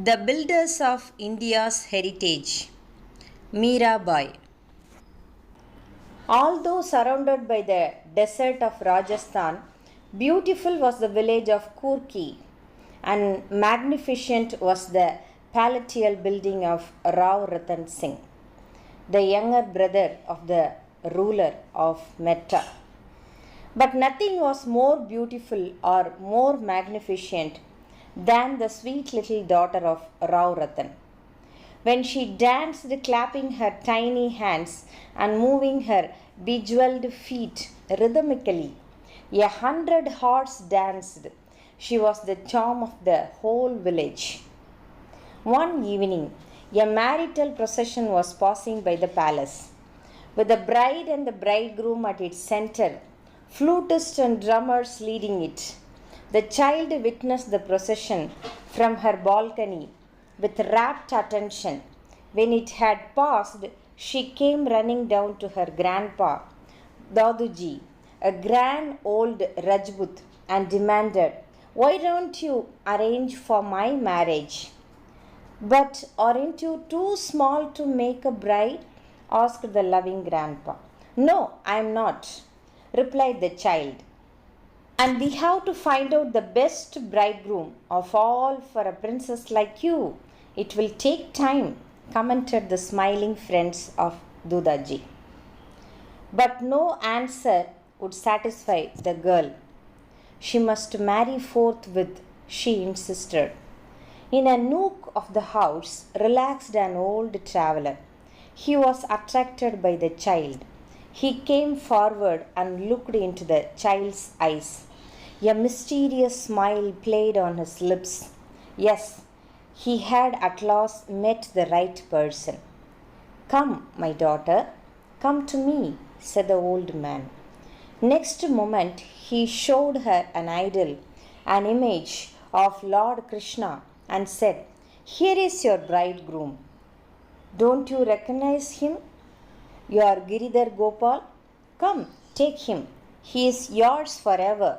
The builders of India's heritage. Mira Bai. Although surrounded by the desert of Rajasthan, beautiful was the village of Kurki, and magnificent was the palatial building of Rao Ratan Singh, the younger brother of the ruler of Metta. But nothing was more beautiful or more magnificent than the sweet little daughter of Rao Ratan. When she danced, clapping her tiny hands and moving her bejeweled feet rhythmically, 100 hearts danced. She was the charm of the whole village. One evening, a marital procession was passing by the palace, with the bride and the bridegroom at its center, flutists and drummers leading it. The child witnessed the procession from her balcony with rapt attention. When it had passed, she came running down to her grandpa, Daduji, a grand old Rajput, and demanded, "Why don't you arrange for my marriage?" "But aren't you too small to make a bride?" asked the loving grandpa. "No, I am not," replied the child. "And we have to find out the best bridegroom of all for a princess like you. It will take time," commented the smiling friends of Dudaji. But no answer would satisfy the girl. She must marry forthwith, she insisted. In a nook of the house relaxed an old traveler. He was attracted by the child. He came forward and looked into the child's eyes. A mysterious smile played on his lips. Yes, he had at last met the right person. "Come, my daughter, come to me," said the old man. Next moment, he showed her an idol, an image of Lord Krishna, and said, "Here is your bridegroom. Don't you recognize him? Your Giridhar Gopal? Come, take him. He is yours forever."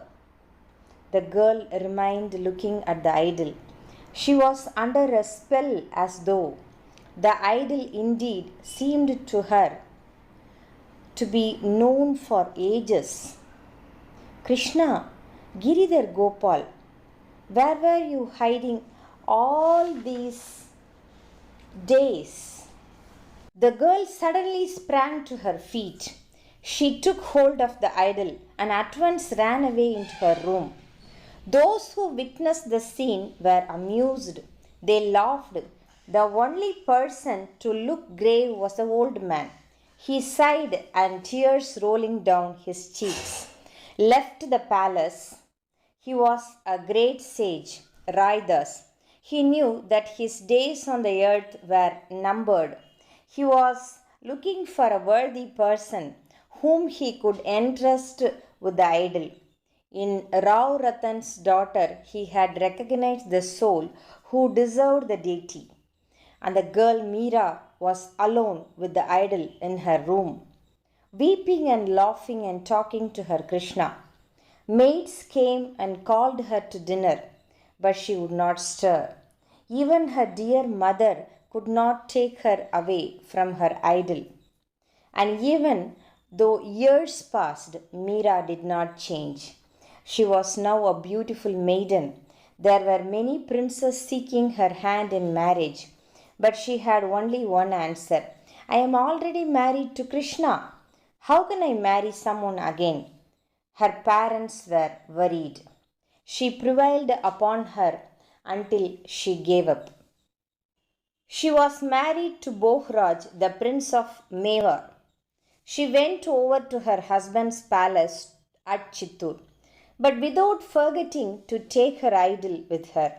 The girl remained looking at the idol. She was under a spell, as though the idol indeed seemed to her to be known for ages. "Krishna, Giridhar Gopal, where were you hiding all these days?" The girl suddenly sprang to her feet. She took hold of the idol and at once ran away into her room. Those who witnessed the scene were amused. They laughed. The only person to look grave was the old man. He sighed, and tears rolling down his cheeks, left the palace. He was a great sage, Raidas. He knew that his days on the earth were numbered. He was looking for a worthy person whom he could entrust with the idol. In Rao Ratan's daughter, he had recognized the soul who deserved the deity. And the girl Mira was alone with the idol in her room, weeping and laughing and talking to her Krishna. Maids came and called her to dinner, but she would not stir. Even her dear mother could not take her away from her idol. And even though years passed, Mira did not change. She was now a beautiful maiden. There were many princes seeking her hand in marriage, but she had only one answer: "I am already married to Krishna. How can I marry someone again?" Her parents were worried. She prevailed upon her until she gave up. She was married to Bohraj, the prince of Mewar. She went over to her husband's palace at Chittur, but without forgetting to take her idol with her.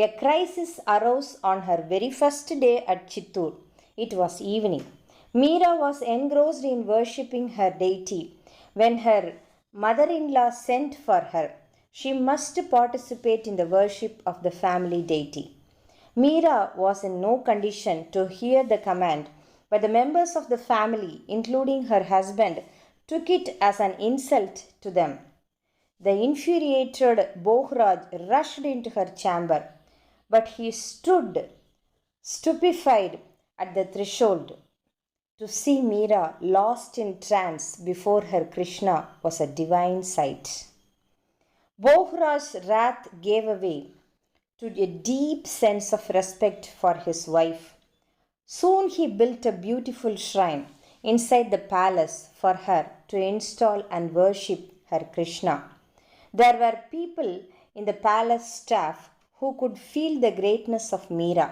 A crisis arose on her very first day at Chittur. It was evening. Mira was engrossed in worshipping her deity when her mother-in-law sent for her. She must participate in the worship of the family deity. Mira was in no condition to hear the command, but the members of the family, including her husband, took it as an insult to them. The infuriated Bohraj rushed into her chamber. but he stood stupefied at the threshold. To see Mira lost in trance before her Krishna was a divine sight. Bohraj's wrath gave way to a deep sense of respect for his wife. Soon he built a beautiful shrine inside the palace for her to install and worship her Krishna. There were people in the palace staff who could feel the greatness of Mira.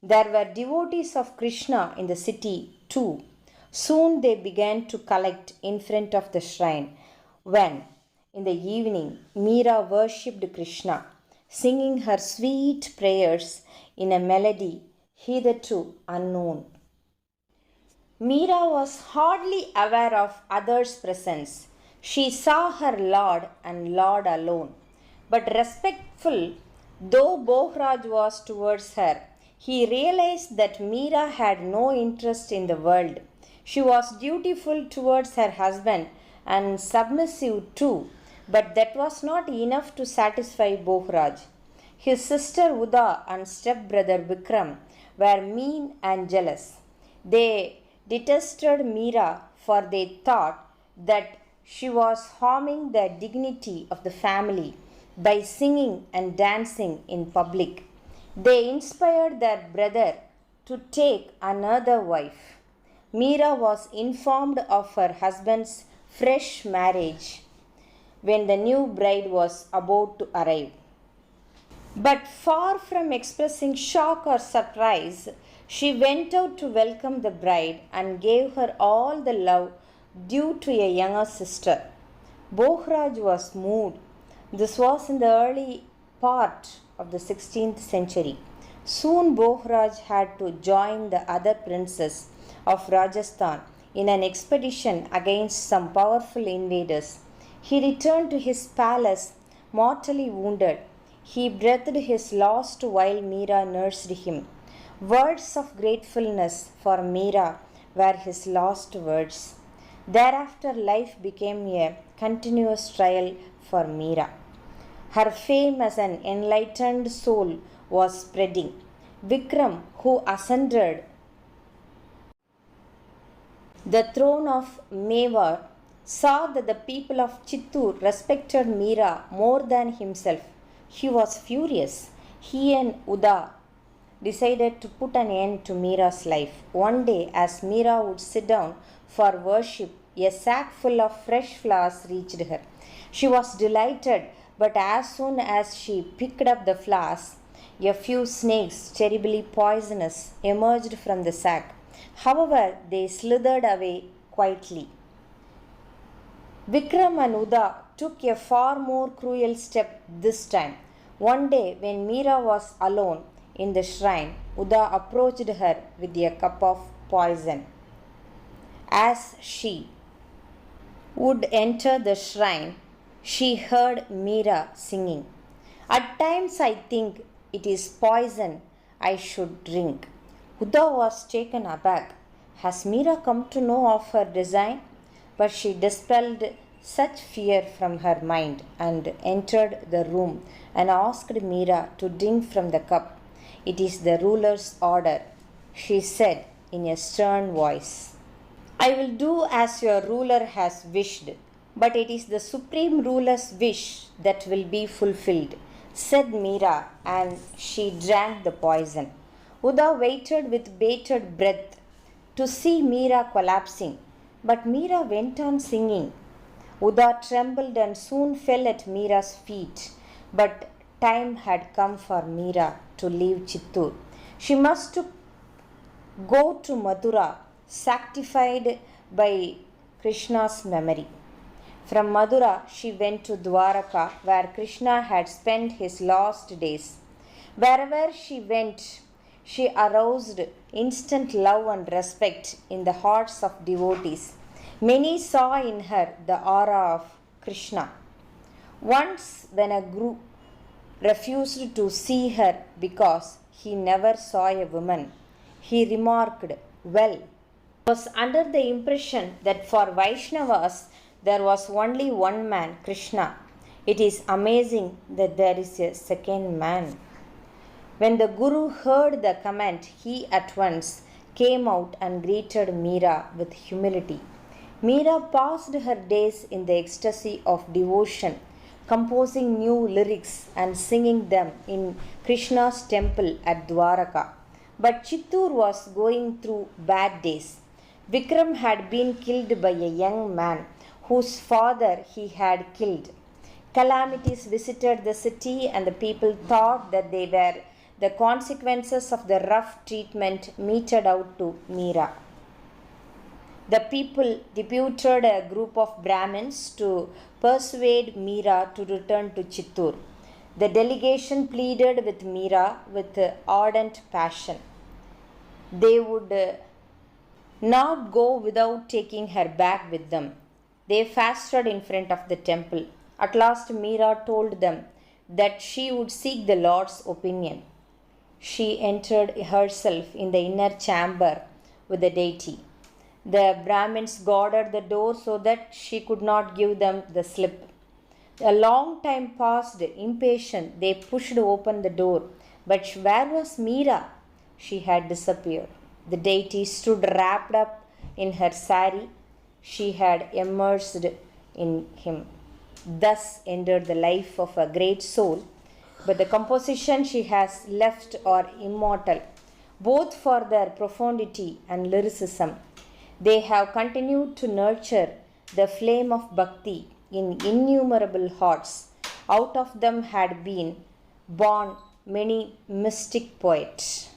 There were devotees of Krishna in the city too. Soon they began to collect in front of the shrine when, in the evening, Mira worshipped Krishna, singing her sweet prayers in a melody hitherto unknown. Mira was hardly aware of others' presence. She saw her Lord and Lord alone. But respectful though Bohraj was towards her, he realized that Mira had no interest in the world. She was dutiful towards her husband and submissive too, but that was not enough to satisfy Bohraj. His sister Uda and stepbrother Vikram were mean and jealous. They detested Mira, for they thought that she was harming the dignity of the family by singing and dancing in public. They inspired their brother to take another wife. Mira was informed of her husband's fresh marriage when the new bride was about to arrive. But far from expressing shock or surprise, she went out to welcome the bride and gave her all the love due to a younger sister. Bohraj was moved. This was in the early part of the 16th century. Soon Bohraj had to join the other princes of Rajasthan in an expedition against some powerful invaders. He returned to his palace mortally wounded. He breathed his last while Mira nursed him. Words of gratefulness for Mira were his last words. Thereafter, life became a continuous trial for Mira. Her fame as an enlightened soul was spreading. Vikram, who ascended the throne of Mewar, saw that the people of Chittur respected Mira more than himself. He was furious. He and Uda decided to put an end to Mira's life. One day, as Mira would sit down for worship, a sack full of fresh flowers reached her. She was delighted, but as soon as she picked up the flowers, a few snakes, terribly poisonous, emerged from the sack. However, they slithered away quietly. Vikram and Uda took a far more cruel step this time. One day, when Mira was alone in the shrine, Uda approached her with a cup of poison. As she would enter the shrine, she heard Mira singing. At times I think it is poison I should drink. Uda was taken aback. Has Mira come to know of her design? But she dispelled such fear from her mind and entered the room and asked Mira to drink from the cup. It is the ruler's order, she said in a stern voice. I will do as your ruler has wished, but it is the supreme ruler's wish that will be fulfilled, said Mira, and she drank the poison. Uda waited with bated breath to see Mira collapsing, but Mira went on singing. Uda trembled and soon fell at Mira's feet, but time had come for Mira to leave Chittur. She must go to Mathura, sanctified by Krishna's memory. From Mathura, she went to Dwaraka, where Krishna had spent his last days. Wherever she went, she aroused instant love and respect in the hearts of devotees. Many saw in her the aura of Krishna. Once, when a group refused to see her because he never saw a woman, he remarked, well, he was under the impression that for Vaishnavas there was only one man, Krishna. It is amazing that there is a second man. When the Guru heard the comment, he at once came out and greeted Mira with humility. Mira passed her days in the ecstasy of devotion, composing new lyrics and singing them in Krishna's temple at Dwaraka. But Chittur was going through bad days. Vikram had been killed by a young man whose father he had killed. Calamities visited the city, and the people thought that they were the consequences of the rough treatment meted out to Mira. The people deputed a group of Brahmins to persuade Mira to return to Chittur. The delegation pleaded with Mira with ardent passion. They would not go without taking her back with them. They fasted in front of the temple. At last, Mira told them that she would seek the Lord's opinion. She entered herself in the inner chamber with the deity. The Brahmins guarded the door so that she could not give them the slip. A long time passed. Impatient, they pushed open the door. But where was Mira? She had disappeared. The deity stood wrapped up in her sari. She had immersed in him. Thus ended the life of a great soul. But the composition she has left are immortal, both for their profundity and lyricism. They have continued to nurture the flame of bhakti in innumerable hearts. Out of them had been born many mystic poets.